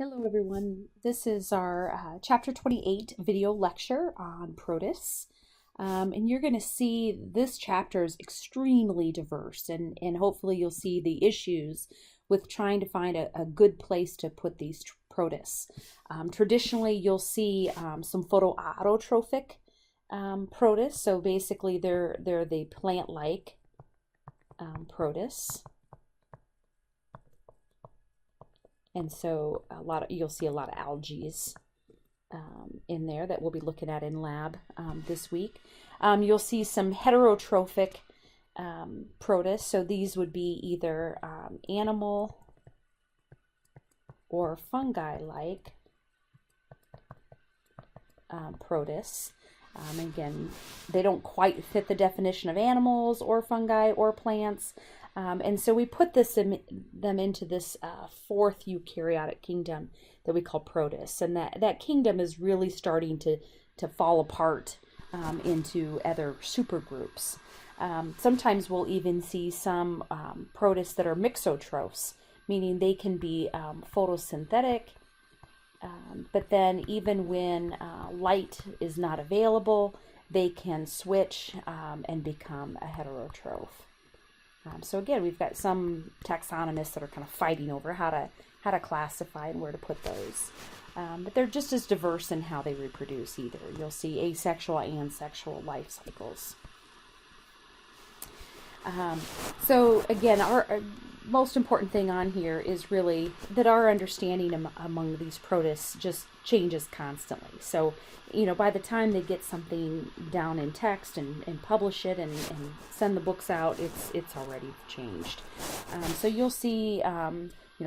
Hello everyone, this is our chapter 28 video lecture on Protists. And you're going to see this chapter is extremely diverse and hopefully you'll see the issues with trying to find a good place to put these protists. Traditionally you'll see some photoautotrophic protists, so basically they're the plant-like protists. And so you'll see a lot of algae in there that we'll be looking at in lab this week. You'll see some heterotrophic protists. So these would be either animal or fungi-like protists. Again, they don't quite fit the definition of animals or fungi or plants. And so we put them into this fourth eukaryotic kingdom that we call protists. And that kingdom is really starting to fall apart into other supergroups. Sometimes we'll even see some protists that are mixotrophs, meaning they can be photosynthetic, but then even when light is not available, they can switch and become a heterotroph. So again, we've got some taxonomists that are kind of fighting over how to classify and where to put those. But they're just as diverse in how they reproduce either. You'll see asexual and sexual life cycles. So again, our most important thing on here is really that our understanding among these protists just changes constantly. So, by the time they get something down in text and publish it and send the books out, it's already changed. So you'll see,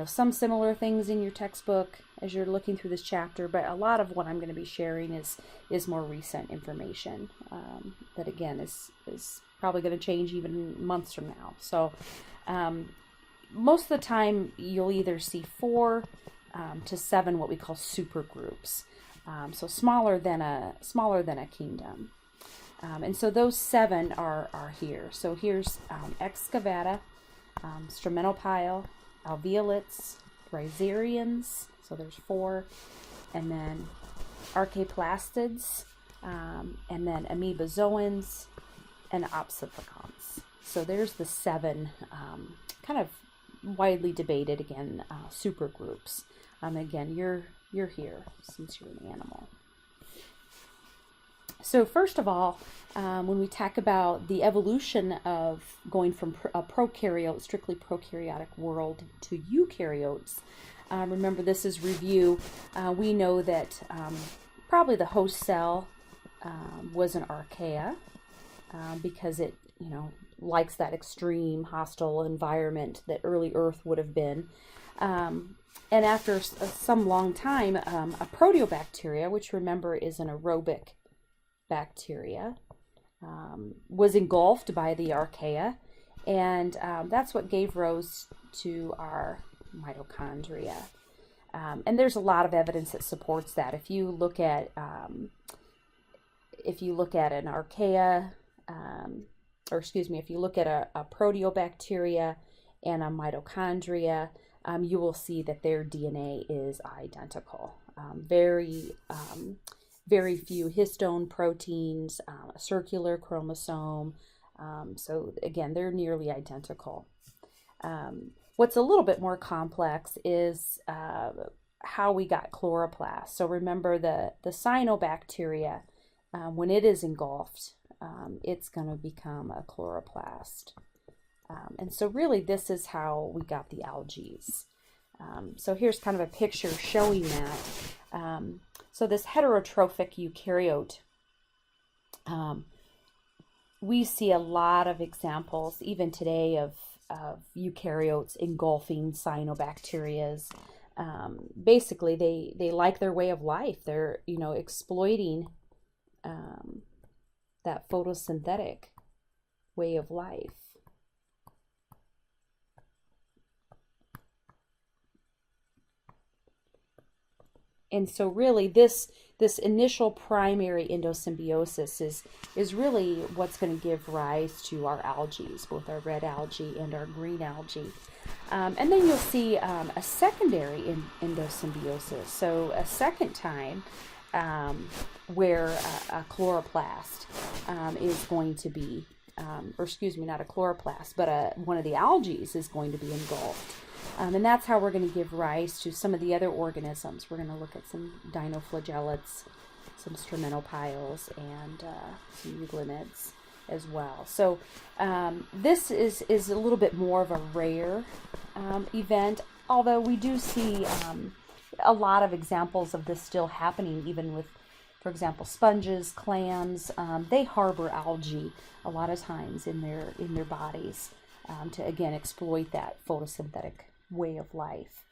some similar things in your textbook as you're looking through this chapter, but a lot of what I'm going to be sharing is more recent information that again is probably going to change even months from now. So most of the time you'll either see 4 to 7 what we call supergroups. So smaller than a kingdom. And so those 7 are here. So here's excavata, Stramenopile, alveolates, rhizarians, so there's 4, and then archaeplastids, and then amoebozoans, and opsiplicons. So there's the 7 kind of widely debated again supergroups. Again, you're here since you're an animal. So first of all, when we talk about the evolution of going from a prokaryote, strictly prokaryotic world to eukaryotes, remember this is review. We know that probably the host cell was an archaea because it, likes that extreme hostile environment that early Earth would have been. And after some long time, a proteobacteria, which remember is an aerobic bacteria, was engulfed by the archaea, and that's what gave rise to our mitochondria. And there's a lot of evidence that supports that. If you look at an archaea, if you look at a proteobacteria and a mitochondria, you will see that their DNA is identical. Very few histone proteins, a circular chromosome. So again, they're nearly identical. What's a little bit more complex is how we got chloroplasts. So remember the cyanobacteria, when it is engulfed, it's going to become a chloroplast. And so really this is how we got the algae. So here's kind of a picture showing that. So this heterotrophic eukaryote, we see a lot of examples even today of eukaryotes engulfing cyanobacterias. Basically they like their way of life. They're exploiting that photosynthetic way of life. And so really this initial primary endosymbiosis is really what's going to give rise to our algae, both our red algae and our green algae. And then you'll see a secondary endosymbiosis, so a second time where a chloroplast is going to be, or excuse me, not a chloroplast, but one of the algae is going to be engulfed. And that's how we're going to give rise to some of the other organisms. We're going to look at some dinoflagellates, some stromatophiles, and some euglenids as well. So this is a little bit more of a rare event, although we do see a lot of examples of this still happening, even with, for example, sponges, clams. They harbor algae a lot of times in their bodies to again exploit that photosynthetic way of life.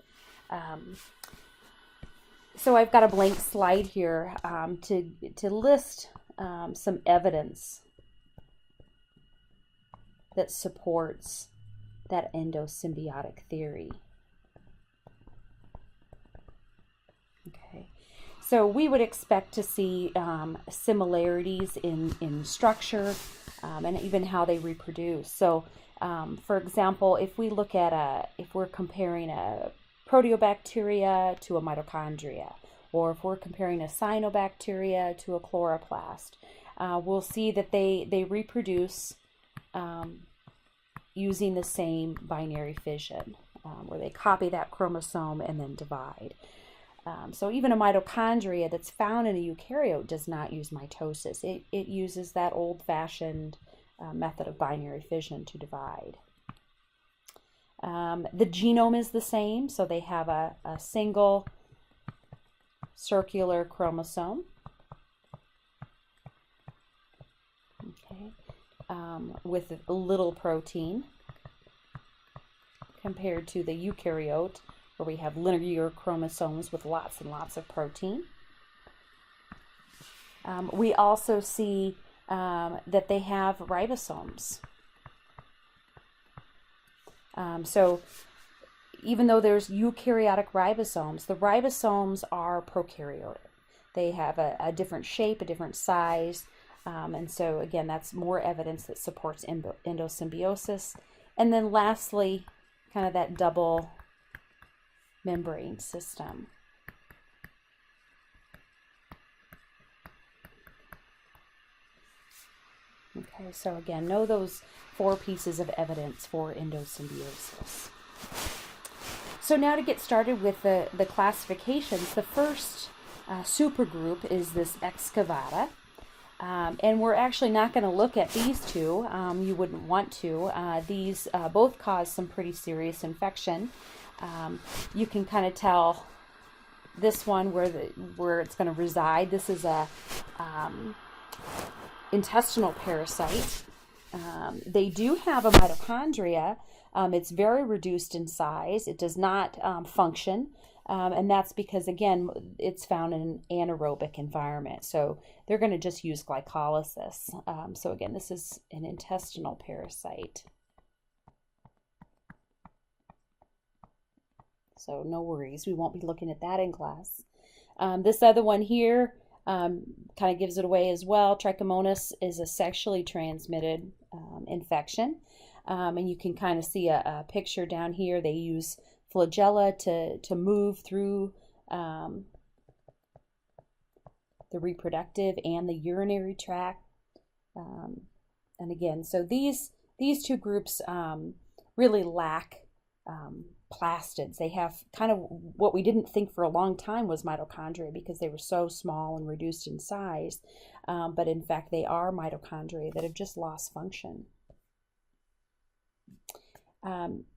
So I've got a blank slide here to list some evidence that supports that endosymbiotic theory. Okay, so we would expect to see similarities in structure and even how they reproduce. So for example, if we look at if we're comparing a proteobacteria to a mitochondria, or if we're comparing a cyanobacteria to a chloroplast, we'll see that they reproduce using the same binary fission, where they copy that chromosome and then divide. So even a mitochondria that's found in a eukaryote does not use mitosis. It uses that old-fashioned method of binary fission to divide. The genome is the same, so they have a single circular chromosome. Okay. With little protein compared to the eukaryote, where we have linear chromosomes with lots and lots of protein. We also see that they have ribosomes. So even though there's eukaryotic ribosomes, the ribosomes are prokaryotic. They have a different shape, a different size, and so again, that's more evidence that supports endosymbiosis. And then lastly, kind of that double membrane system. Okay, so again, know those 4 pieces of evidence for endosymbiosis. So now to get started with the classifications, the first supergroup is this excavata. And we're actually not going to look at these two. You wouldn't want to. These both cause some pretty serious infection. You can kind of tell this one where it's going to reside. This is a intestinal parasite. They do have a mitochondria. It's very reduced in size. It does not function. And that's because, again, it's found in an anaerobic environment. So they're going to just use glycolysis. So again, this is an intestinal parasite. So no worries, we won't be looking at that in class. This other one here kind of gives it away as well. Trichomonas is a sexually transmitted infection. And you can kind of see a picture down here. They use flagella to move through the reproductive and the urinary tract. And again, so these two groups really lack plastids. They have kind of what we didn't think for a long time was mitochondria because they were so small and reduced in size. But in fact, they are mitochondria that have just lost function.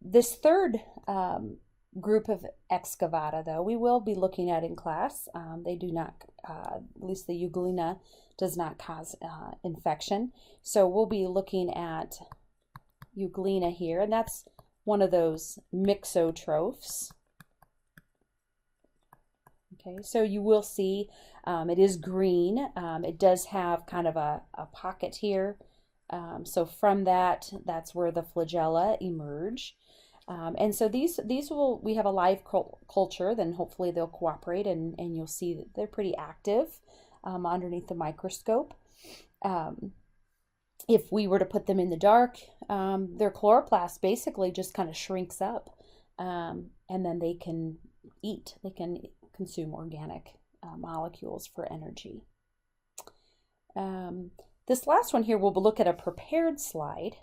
This third group of excavata, though, we will be looking at in class. They do not, at least the euglena does not cause infection. So we'll be looking at euglena here, and that's one of those mixotrophs. Okay, so you will see it is green. It does have kind of a pocket here. So from that's where the flagella emerge. And so we have a live culture, then hopefully they'll cooperate, and you'll see that they're pretty active underneath the microscope. If we were to put them in the dark, their chloroplast basically just kind of shrinks up, and then they can consume organic molecules for energy. This last one here, we'll look at a prepared slide.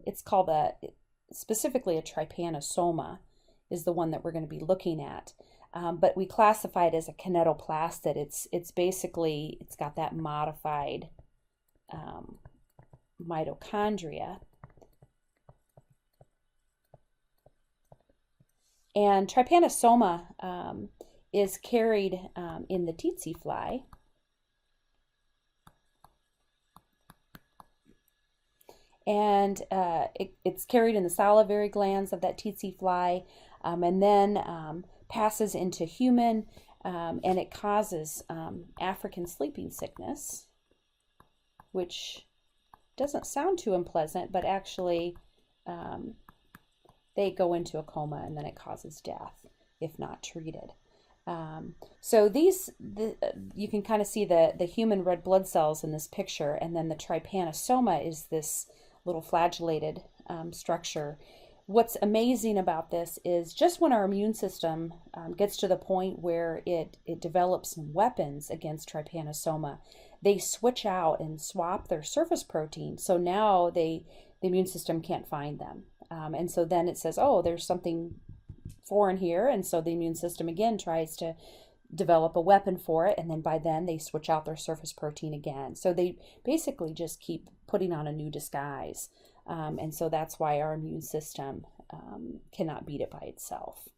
It's called specifically a trypanosoma is the one that we're going to be looking at. But we classify it as a kinetoplastid. It's basically, it's got that modified mitochondria. And trypanosoma is carried in the tsetse fly. And it's carried in the salivary glands of that tsetse fly, and then passes into human, and it causes African sleeping sickness, which doesn't sound too unpleasant, but actually they go into a coma, and then it causes death if not treated. So you can kind of see the human red blood cells in this picture, and then the trypanosoma is this little flagellated structure. What's amazing about this is just when our immune system gets to the point where it develops weapons against trypanosoma, they switch out and swap their surface protein. So now the immune system can't find them. And so then it says, oh, there's something foreign here. And so the immune system again tries to develop a weapon for it, and then by then they switch out their surface protein again. So they basically just keep putting on a new disguise, and so that's why our immune system cannot beat it by itself.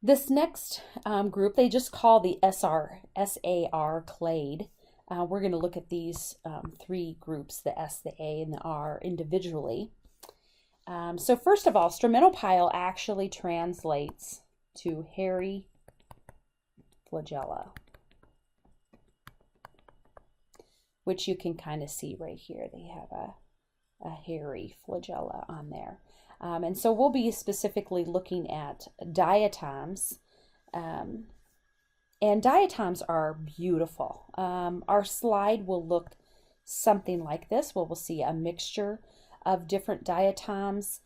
This next group, they just call the SAR clade. We're going to look at these three groups, the S, the A, and the R, individually. So first of all, stromatopyle actually translates to hairy flagella, which you can kind of see right here. They have a hairy flagella on there. And so we'll be specifically looking at diatoms. And diatoms are beautiful. Our slide will look something like this, where we'll see a mixture of different diatoms.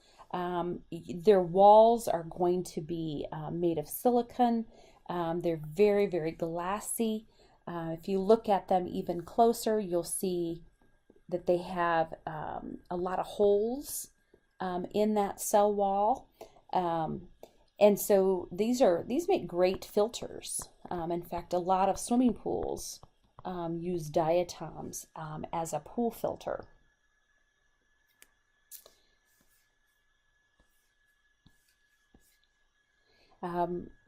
Their walls are going to be made of silicon. They're very, very glassy. If you look at them even closer, you'll see that they have a lot of holes in that cell wall. And so these make great filters. In fact, a lot of swimming pools use diatoms as a pool filter.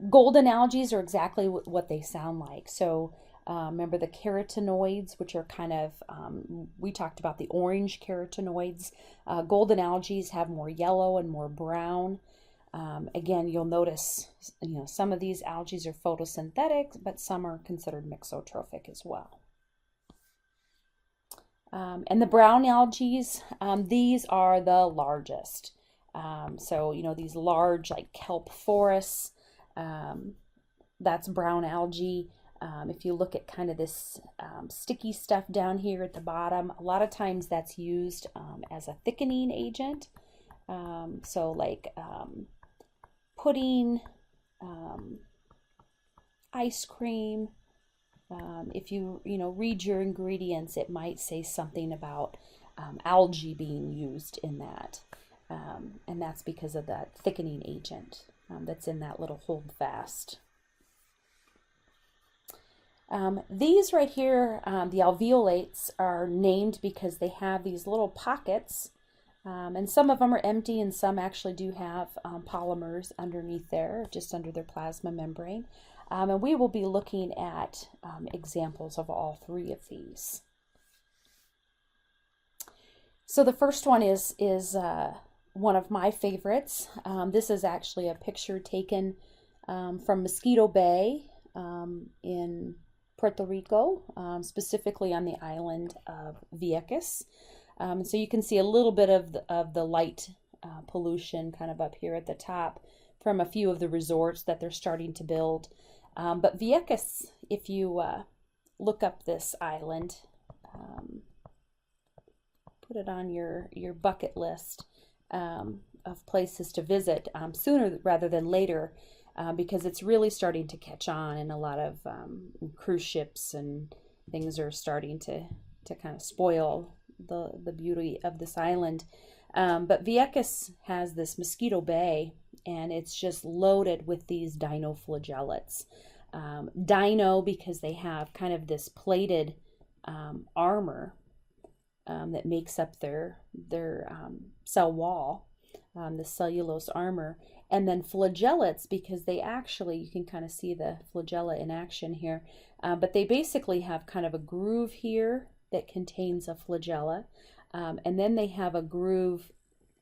Golden algae are exactly what they sound like. So remember the carotenoids, which are kind of, we talked about the orange carotenoids. Golden algae have more yellow and more brown. Again, you'll notice, some of these algae are photosynthetic, but some are considered mixotrophic as well. And the brown algae, these are the largest. So, these large like kelp forests, that's brown algae. If you look at kind of this sticky stuff down here at the bottom, a lot of times that's used as a thickening agent. So like pudding, ice cream. If you read your ingredients, it might say something about algae being used in that. And that's because of that thickening agent that's in that little holdfast. These right here, the alveolates, are named because they have these little pockets, and some of them are empty and some actually do have polymers underneath there, just under their plasma membrane. And we will be looking at examples of all three of these. So the first one is one of my favorites. This is actually a picture taken from Mosquito Bay in Puerto Rico, specifically on the island of Vieques. So you can see a little bit of the light pollution kind of up here at the top from a few of the resorts that they're starting to build. But Vieques, if you look up this island, put it on your bucket list of places to visit sooner rather than later, because it's really starting to catch on, and a lot of cruise ships and things are starting to kind of spoil the beauty of this island. But Vieques has this Mosquito Bay, and it's just loaded with these dinoflagellates. Dino because they have kind of this plated armor that makes up their cell wall, the cellulose armor, and then flagellates because they actually, you can kind of see the flagella in action here, but they basically have kind of a groove here that contains a flagella, and then they have a groove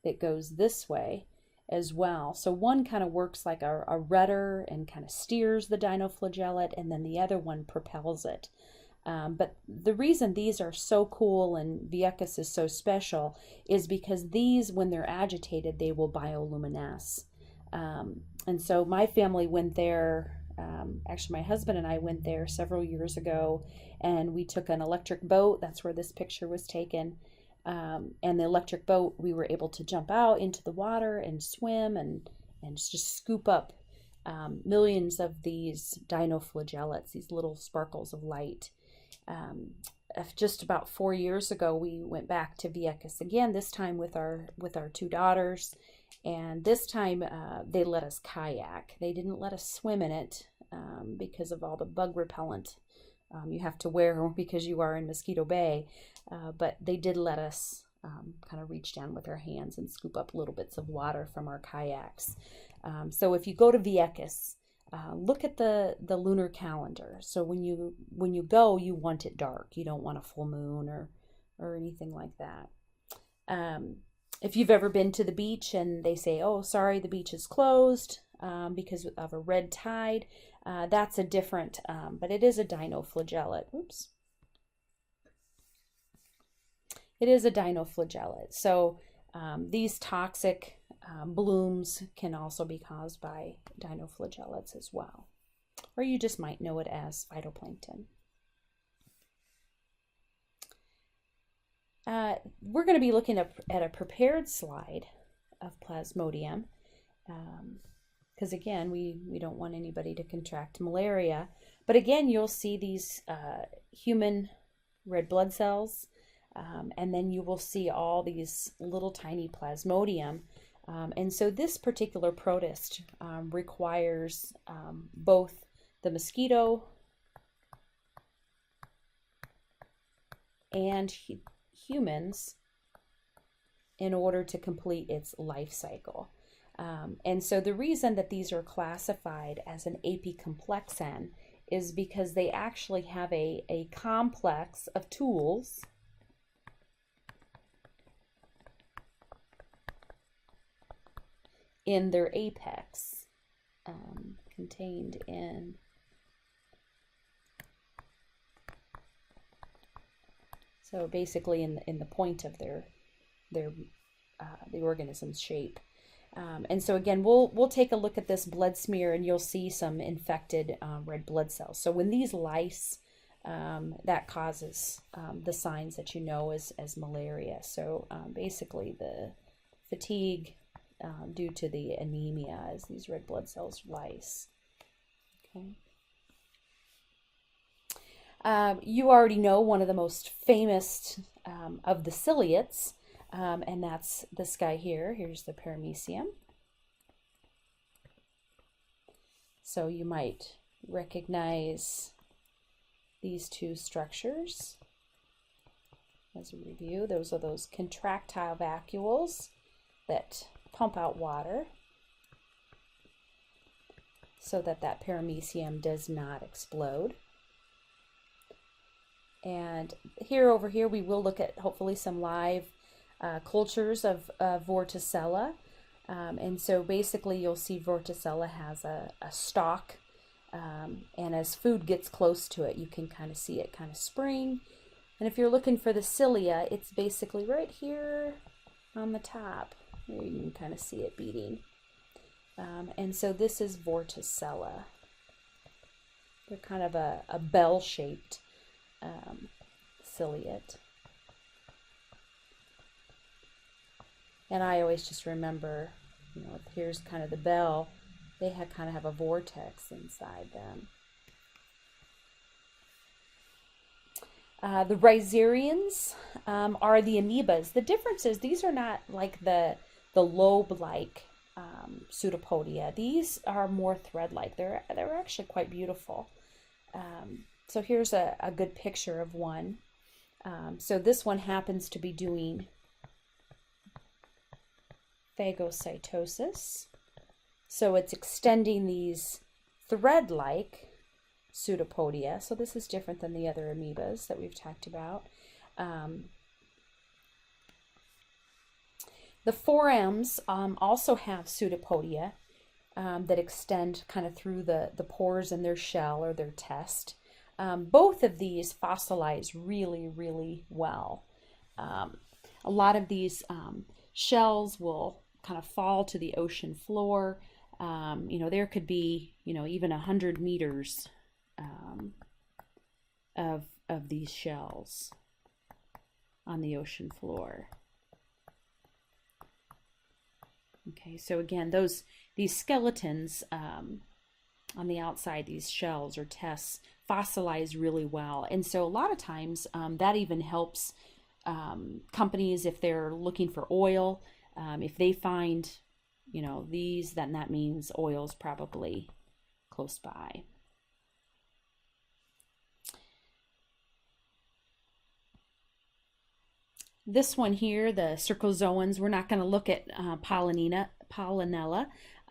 that goes this way as well. So one kind of works like a rudder and kind of steers the dinoflagellate, and then the other one propels it. But the reason these are so cool and Vieques is so special is because these, when they're agitated, they will bioluminesce. And so my family went there. Actually, my husband and I went there several years ago, and we took an electric boat. That's where this picture was taken. And the electric boat, we were able to jump out into the water and swim and just scoop up millions of these dinoflagellates, these little sparkles of light. Just about 4 years ago, we went back to Vieques again, this time with our two daughters, and this time they let us kayak. They didn't let us swim in it because of all the bug repellent you have to wear because you are in Mosquito Bay, but they did let us kind of reach down with our hands and scoop up little bits of water from our kayaks. So if you go to Vieques, look at the lunar calendar. So when you go, you want it dark. You don't want a full moon or anything like that. If you've ever been to the beach and they say, "Oh, sorry, the beach is closed because of a red tide," that's a different, but it is a dinoflagellate. Oops. It is a dinoflagellate. So these toxic blooms can also be caused by dinoflagellates as well. Or you just might know it as phytoplankton. We're going to be looking at a prepared slide of Plasmodium because again, we don't want anybody to contract malaria. But again, you'll see these human red blood cells, and then you will see all these little tiny Plasmodium. And so this particular protist requires both the mosquito and humans in order to complete its life cycle. And so the reason that these are classified as an apicomplexan is because they actually have a complex of tools in their apex, contained in so basically in the point of the organism's shape. And so again, we'll take a look at this blood smear, and you'll see some infected red blood cells. So when these lyse, that causes the signs that you know as malaria. So basically the fatigue due to the anemia as these red blood cells lyse. Okay. You already know one of the most famous of the ciliates, and that's this guy here. Here's the paramecium. So you might recognize these two structures as a review. Those are those contractile vacuoles that pump out water so that paramecium does not explode. And over here, we will look at hopefully some live cultures of Vorticella. And so basically you'll see Vorticella has a stalk, and as food gets close to it, you can kind of see it kind of spring And if you're looking for the cilia, it's basically right here on the top. There you can kind of see it beating. And so this is Vorticella. They're kind of a bell-shaped ciliate. And I always just remember, you know, here's kind of the bell. They kind of have a vortex inside them. The rhizarians are the amoebas. The difference is these are not like the lobe-like pseudopodia. These are more thread-like. They're actually quite beautiful. So here's a good picture of one. So this one happens to be doing phagocytosis. So it's extending these thread-like pseudopodia. So this is different than the other amoebas that we've talked about. The forams also have pseudopodia that extend kind of through the pores in their shell or their test. Both of these fossilize really, really well. A lot of these shells will kind of fall to the ocean floor. You know, there could be, you know, even 100 meters of these shells on the ocean floor. Okay, so again, these skeletons on the outside, these shells or tests, fossilize really well. And so a lot of times that even helps companies if they're looking for oil. If they find, you know, these, then that means oil's probably close by. This one here, the Cercozoans, we're not going to look at Polynella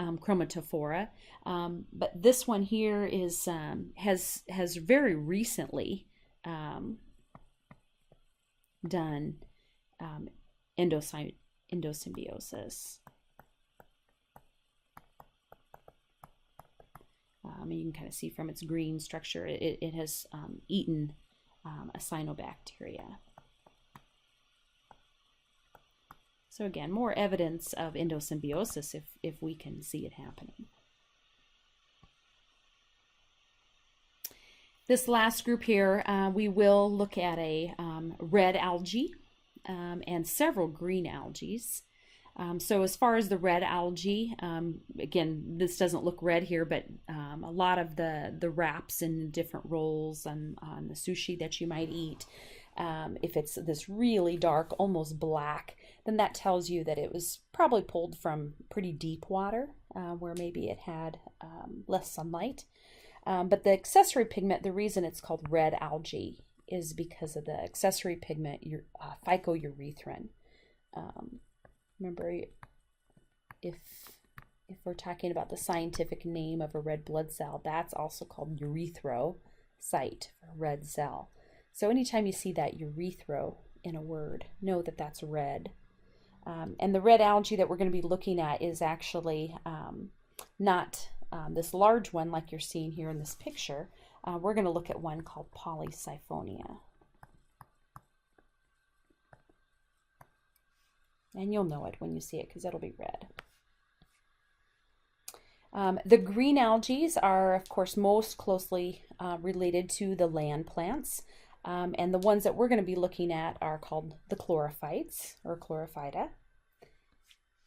chromatophora, but this one here is has very recently done endosymbiosis. You can kind of see from its green structure, it has eaten a cyanobacteria. So again, more evidence of endosymbiosis if we can see it happening. This last group here, we will look at a red algae and several green algae. So as far as the red algae, again, this doesn't look red here, but a lot of the wraps in different rolls on the sushi that you might eat, if it's this really dark, almost black, then that tells you that it was probably pulled from pretty deep water where maybe it had less sunlight. But the accessory pigment, the reason it's called red algae is because of the accessory pigment, phycoerythrin. Remember, if we're talking about the scientific name of a red blood cell, that's also called erythrocyte, red cell. So anytime you see that erythro in a word, know that that's red. And the red algae that we're going to be looking at is actually not this large one like you're seeing here in this picture. We're going to look at one called Polysiphonia. And you'll know it when you see it because it'll be red. The green algae are, of course, most closely related to the land plants. And the ones that we're going to be looking at are called the chlorophytes or Chlorophyta.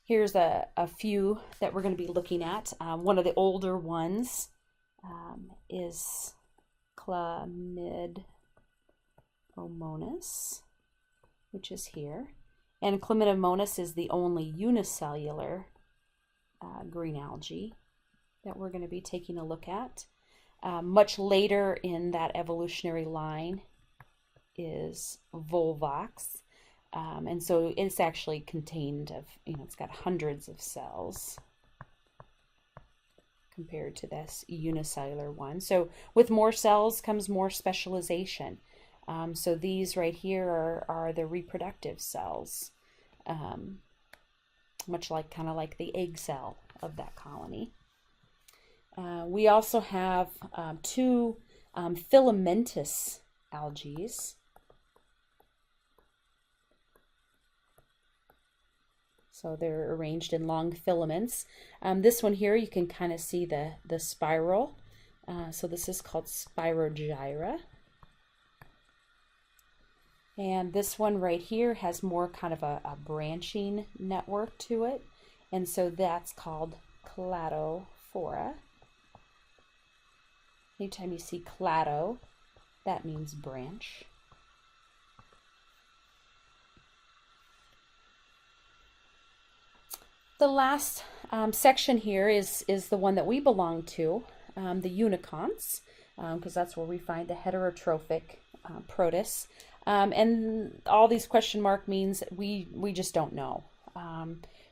Here's a few that we're going to be looking at. One of the older ones is Chlamydomonas, which is here. And Chlamydomonas is the only unicellular green algae that we're going to be taking a look at. Much later in that evolutionary line is Volvox. And so it's actually contained of, it's got hundreds of cells compared to this unicellular one. So with more cells comes more specialization. So these right here are the reproductive cells, much like kind of like the egg cell of that colony. We also have two filamentous algae. So they're arranged in long filaments. This one here, you can kind of see the spiral. So this is called Spirogyra. And this one right here has more kind of a branching network to it. And so that's called cladophora. Anytime you see clado, that means branch. The last section here is the one that we belong to, the uniconts, because that's where we find the heterotrophic protists. And all these question mark means we just don't know.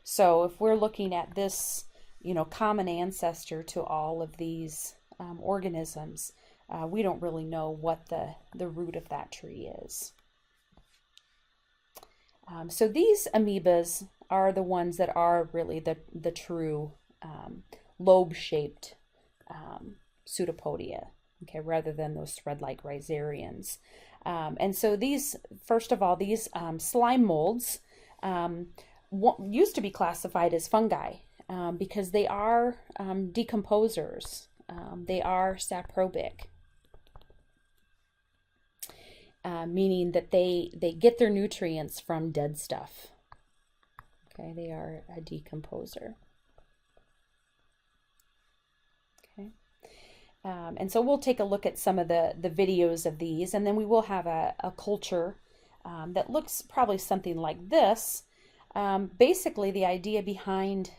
So if we're looking at this, common ancestor to all of these organisms, we don't really know what the root of that tree is. So these amoebas are the ones that are really the true lobe-shaped pseudopodia, okay, rather than those thread-like rhizarians. And so these, first of all, these slime molds used to be classified as fungi because they are decomposers. They are saprobic, meaning that they get their nutrients from dead stuff. Okay, they are a decomposer. Okay, and so we'll take a look at some of the videos of these, and then we will have a culture that looks probably something like this. Basically, the idea behind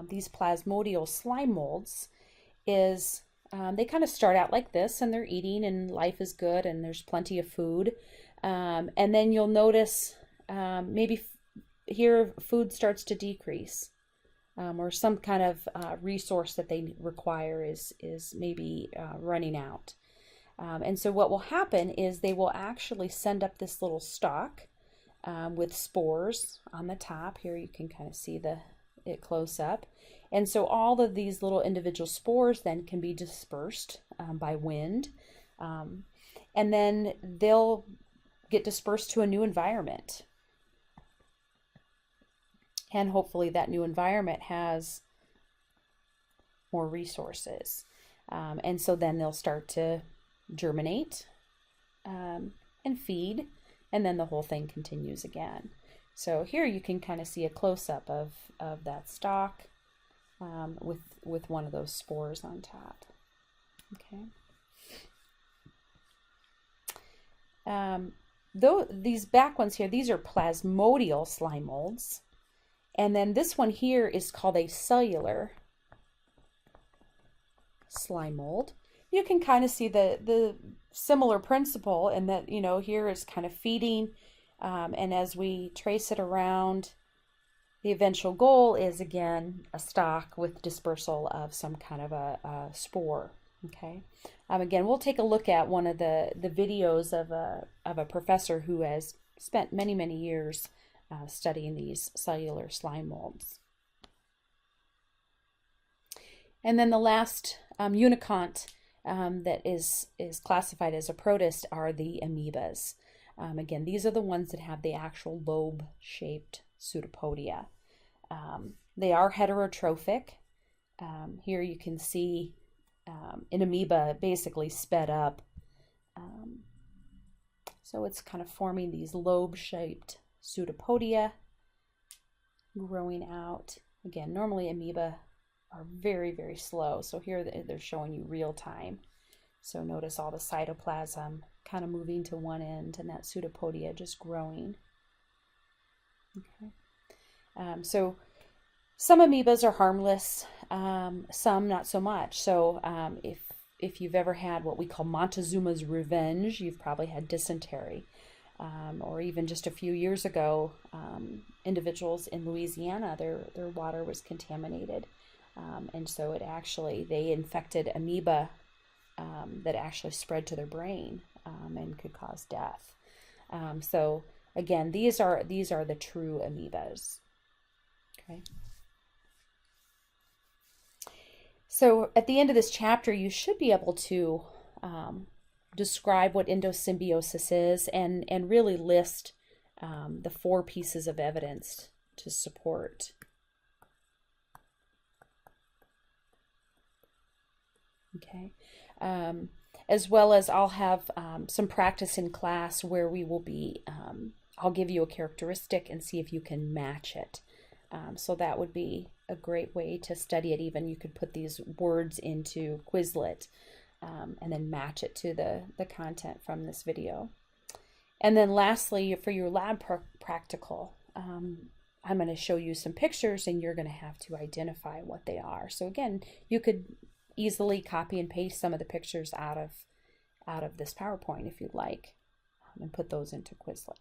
these plasmodial slime molds is they kind of start out like this, and they're eating, and life is good, and there's plenty of food. And then you'll notice maybe here food starts to decrease, or some kind of resource that they require is maybe running out. And so what will happen is they will actually send up this little stalk with spores on the top. Here you can kind of see it close up. And so all of these little individual spores then can be dispersed by wind. And then they'll get dispersed to a new environment. And hopefully that new environment has more resources. And so then they'll start to germinate and feed, and then the whole thing continues again. So here you can kind of see a close-up of that stalk with one of those spores on top. Okay. Though these back ones here, these are plasmodial slime molds. And then this one here is called a cellular slime mold. You can kind of see the similar principle in that, here it's kind of feeding, and as we trace it around, the eventual goal is, again, a stalk with dispersal of some kind of a spore. Okay. Again, we'll take a look at one of the videos of a professor who has spent many, many years studying these cellular slime molds. And then the last unicont that is classified as a protist are the amoebas. Again, these are the ones that have the actual lobe-shaped pseudopodia. They are heterotrophic. Here you can see an amoeba basically sped up. So it's kind of forming these lobe-shaped pseudopodia, growing out. Again, normally amoeba are very, very slow. So here they're showing you real time. So notice all the cytoplasm kind of moving to one end and that pseudopodia just growing. Okay. So some amoebas are harmless, some not so much. So if you've ever had what we call Montezuma's revenge, you've probably had dysentery. Or even just a few years ago, individuals in Louisiana, their water was contaminated. And so they infected amoeba that actually spread to their brain and could cause death. So again, these are the true amoebas. Okay. So at the end of this chapter, you should be able to describe what endosymbiosis is and really list the 4 pieces of evidence to support. Okay. As well as I'll have some practice in class where we will be, I'll give you a characteristic and see if you can match it. So that would be a great way to study it. Even you could put these words into Quizlet and then match it to the content from this video. And then lastly, for your lab practical, I'm going to show you some pictures and you're going to have to identify what they are. So again, you could easily copy and paste some of the pictures out of this PowerPoint if you'd like, and put those into Quizlet.